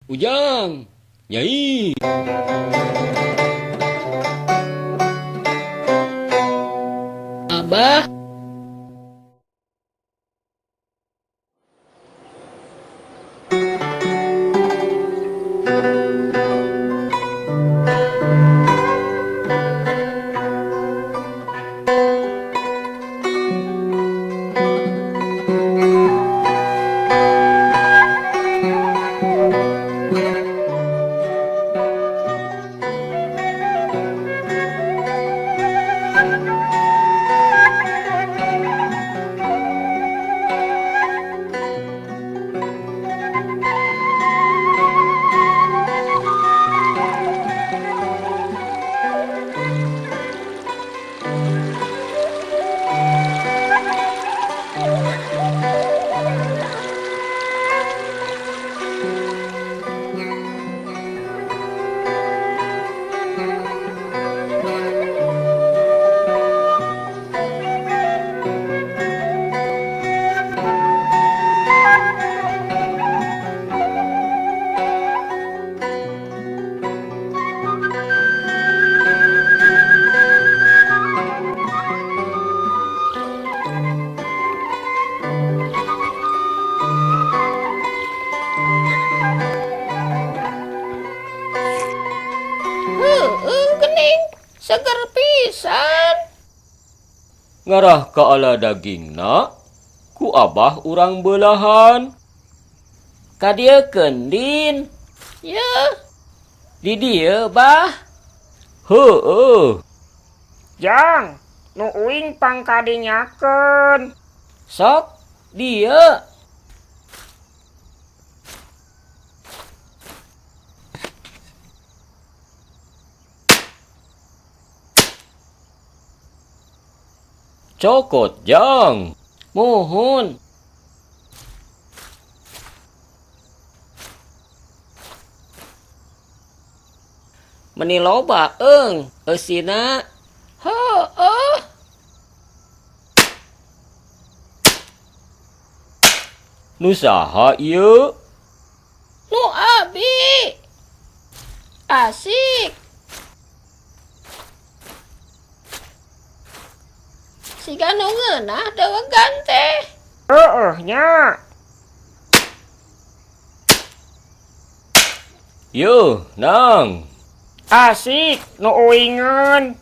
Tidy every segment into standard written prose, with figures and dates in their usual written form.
Ujang, Nyai. Abah, gening seger pisan. Ngarah ka ala dagingna, ku abah urang belahan. Kadia kendin. Ya, di dieu bah. Heueuh. Jang, nu uing pangkadinyakeun. Sok, dieu. Cokot Jang. Muhun. Meni loba eusina. Heueuh. Nu saha ieu? Nu abi. Asik. Siga nu ngeunah dewegan teh. Heueuh nya. Yeuh, Nang. Asik nu uingeun.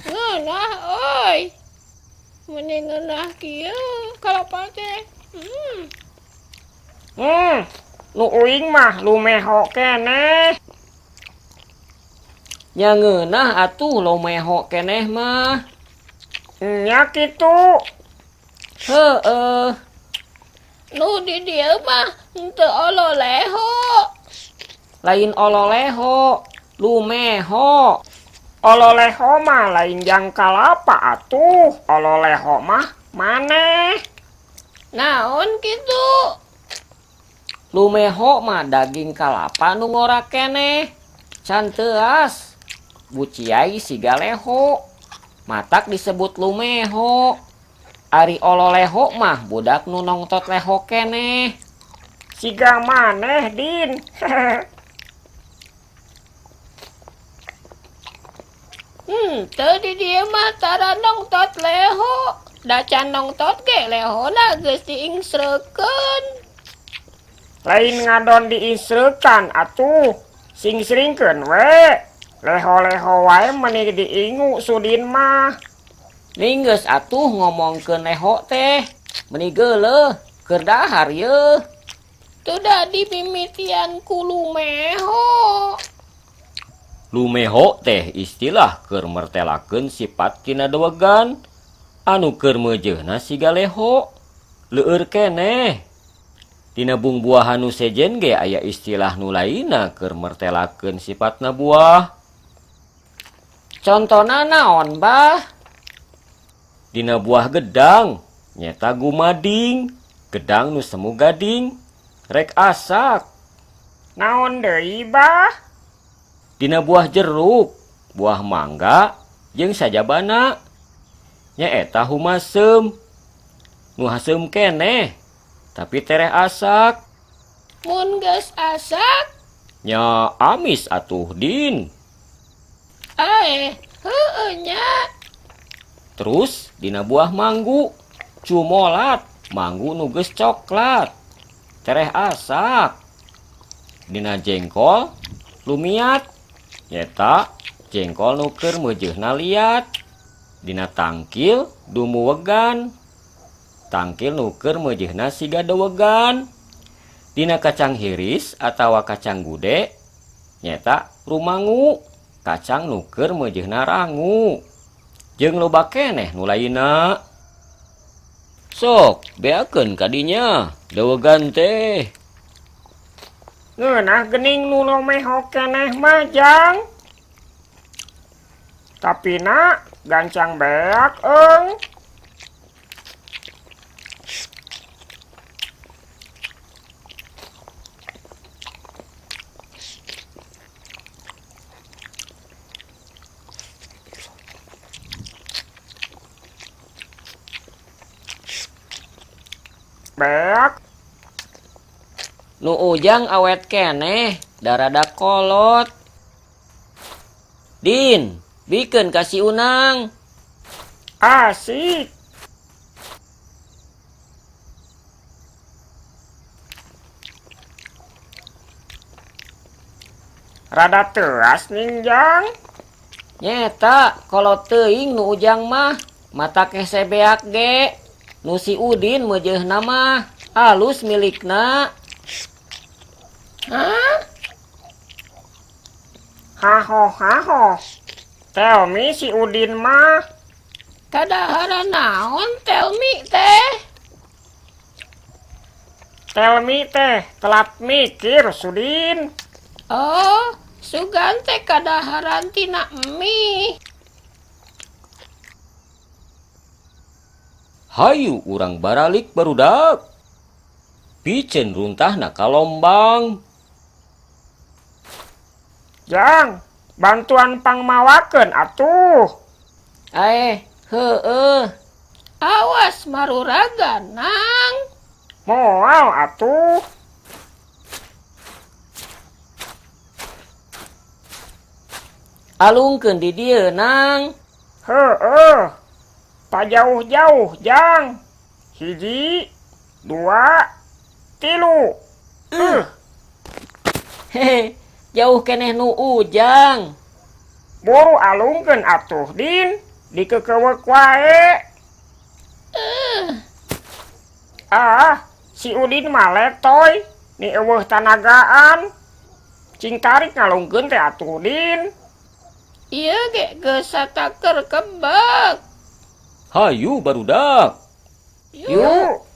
Ngeunah euy. Meni ngeunah kieu kalapa teh. Nu uing mah lumeho keneh. Nya ngeunah atuh lomeho keneh mah. Nya kitu. Heueuh. Nu di dieu mah henteu ololeho. Lain ololeho, lumeho. Ololeho mah lain jang kalapa atuh. Ololeho mah maneh. Naon kitu? Lumeho mah daging kalapa nu ngora keneh. Can teuas. Buciai siga leho. Matak disebut lumeho. Ari ololeho mah budak nu nongtot leho keneh. Siga maneh, Din. Teu di dieu mah tara nongtot leho. Da can nongtot ge lehona geus diingsreukeun. Lain ngadon diisreukan atuh. Sing-sringkeun we. Leho-leho wae meni diingu Sudin mah. Ninggeus atuh ngomongkeun leho teh. Meni geuleuh keur dahar yeuh. Teu da dimimitian ku lumeho. Lumeho teh istilah keur mertelakeun sifat tina dewegan anu keur meujeuhna siga leho. Leueur keneh. Dina bungbuahan nu sejen ge aya istilah nu lainna keur mertelakeun sifatna buah. Contona naon, Bah? Dina buah gedang nyeta gumading, gedang nu semu gading, rek asak. Naon deui, Bah? Dina buah jeruk, buah mangga, jeung sajabana. Nyaeta humasem. Nu hasem keneh, tapi tereh asak. Mun geus asak, Nya amis atuh Din. heueuh nya. Terus dina buah manggu, cumolat, manggu nu geus coklat. Tereh asak. Dina jengkol, lumiat. Nyeta jengkol nu keur meujeuhna liat. Dina tangkil, dumu wegan. Tangkil nu keur meujeuhna siga dewegan. Dina kacang hiris atawa kacang gude, nyeta rumangu, kacang nu keur meujeuhna rangu. Jeung loba keneh nu lainna. Sok, beakeun ka dinya, dewegan teh. Ngeunah geuning nu lomeho keneh mah Jang. Tapina gancang beak eung. Beak. Nu ujang awet keneh, darada kolot. Din, bikeun kasih unang. Asik. Rada teuas ning Jang. Nyeta, kolot teuing nu ujang mah, mata kese beak ge. Nu si Udin meujeuhna mah, halus milikna. Hah? Haho. Tell me si Udin mah. Kadahara naon tell me teh? Tell me teh, telat mikir Sudin. Oh, sugan teh kadaharan tina emi. Hayu urang baralik barudak. Piceun runtahna ka lombang. Jang, bantuan pangmawakeun atuh. Heueuh. Awas maruraga nang. Moal atuh. Alungkeun di dieu nang. Heueuh. Tak jauh-jauh Jang. 1, 2, 3. Hehe, jauh keneh nu ujang. Buru alungkeun atuh Din. Dikeukeuweuk wae. Si Udin mah letoy. Ni eueuh tanagaan. Cing tarik ngalungkeun teh atuh Din. Ieu ge geus sataker kebek. Hayu barudak. Yuk.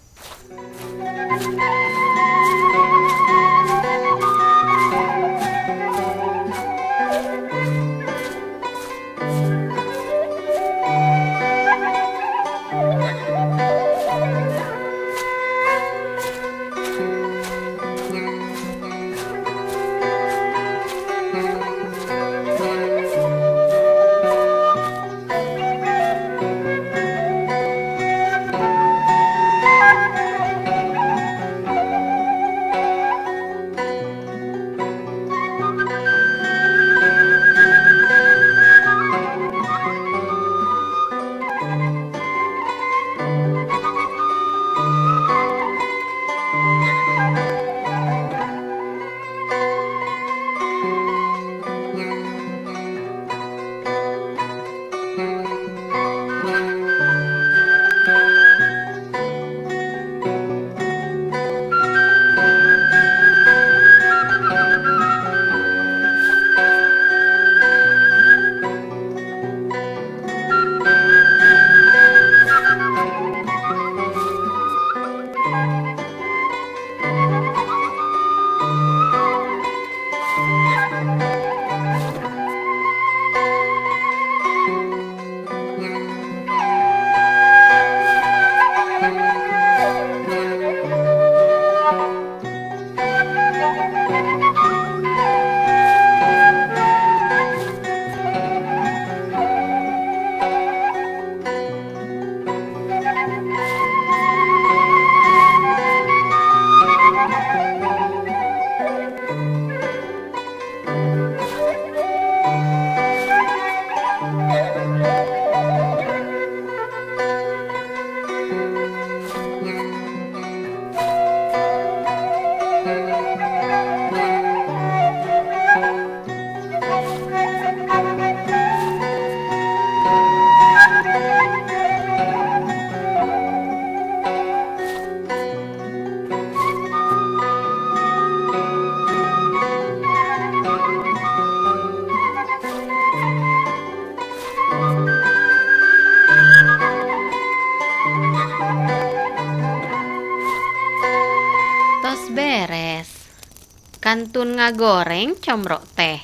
kantun ngagoreng comrok teh.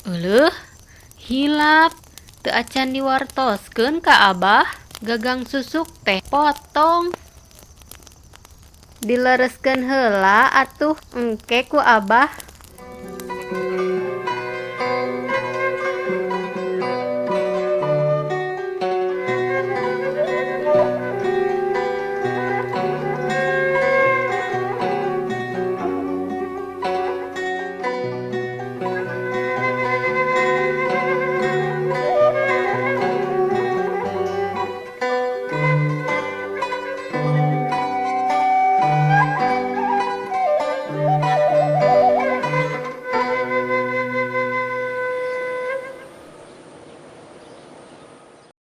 Eueuh, hilap. Teu acan diwartoskeun ka Abah, gagang susuk teh potong. Dilereskeun heula atuh engke ku Abah.